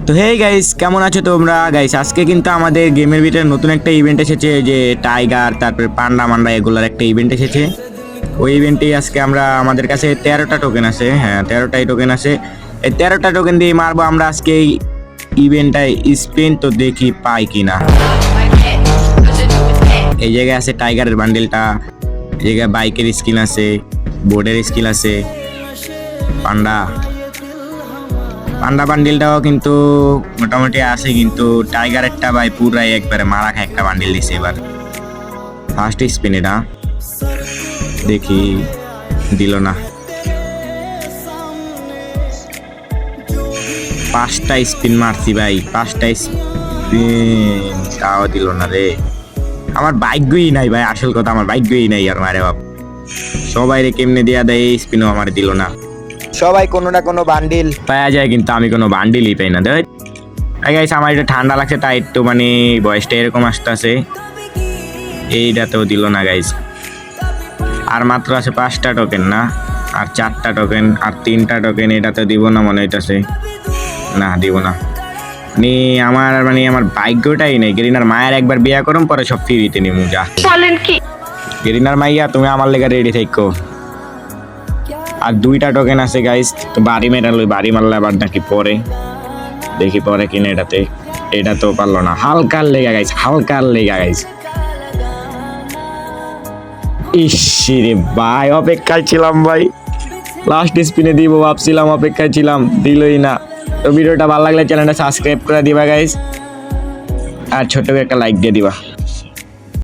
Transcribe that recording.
তো hey guys, কেমন আছো তোমরা গাইস? আজকে কিন্তু আমাদের গেমের ভিতরে নতুন একটা ইভেন্ট এসেছে, যে টাইগার তারপরে পান্ডা মান্ডা এগুলার একটা ইভেন্ট এসেছে। ওই ইভেন্টেই আজকে আমাদের কাছে 13টা টোকেন আছে। হ্যাঁ, 13টাই টোকেন আছে। এই 13টা টোকেন দিয়ে মারবো আমরা আজকে এই ইভেন্টটায় স্পিন। তো দেখি পাই কিনা। এই জায়গায় আছে টাইগারের বান্ডেলটা, এই জায়গায় বাইকের স্কিন আছে, বোর্ডের স্কিন আছে, পান্ডা পান্ডা বান্ডিলটাও কিন্তু মোটামুটি আছে, কিন্তু টাইগারেরটা ভাই পুরাই একবারে মারা খায় একটা বান্ডিল দিছে। এবার ফার্স্ট স্পিন এটা, দেখি দিল না। 5টা স্পিন মারছি ভাই, 5টা স্পিন তাও দিল না রে। আমার ভাগ্যই নাই ভাই, আসল কথা আমার ভাগ্যই নাই। আর মারে বাপ, সবাই রে কেমনে দিয়া দেয়, এই স্পিনও আমার দিল না। সবাই কোনো না কোনো বান্ডিল পাওয়া যায়, কিন্তু আমি কোনো বান্ডিলই পাই না। দেখ গাইস, আমার একটু ঠান্ডা লাগছে তাই একটু মানে বয়সটা এরকম আসতেছে। এইটাতেও দিল না গাইস। আর মাত্র আছে 5টা টোকেন, না আর 4টা টোকেন, আর 3টা টোকেন। এটাতে দিব না মনে হইতাছে, না দিব না। আমার ভাগ্যটাই নেই। গেরিনার মায়ের একবার বিয়া করুম, পরে সব ফ্রিতে নিমু। যা বলেন কি? গেরিনার মাইয়া, তুমি আমার লেগে রেডি থাকো। আর 2টা টোকেন আছে গাইস, তো বাড়ি মেরালই, বাড়ি মারলে আবার নাকি পরে দেখি পরে কিনে। এটা তো পারলো না, হালকার লেগা গাইস, হালকার লেগা গাইস। ইসিরে ভাই, অপেক্ষায় ছিলাম ভাই, লাস্ট স্পিনে দিব ভাবছিলাম, অপেক্ষায় ছিলাম, দিলই না। তো ভিডিওটা ভালো লাগলে চ্যানেলটা সাবস্ক্রাইব করে দিবা গাইস, আর ছোট্ট করে একটা লাইক দিয়ে দিবা।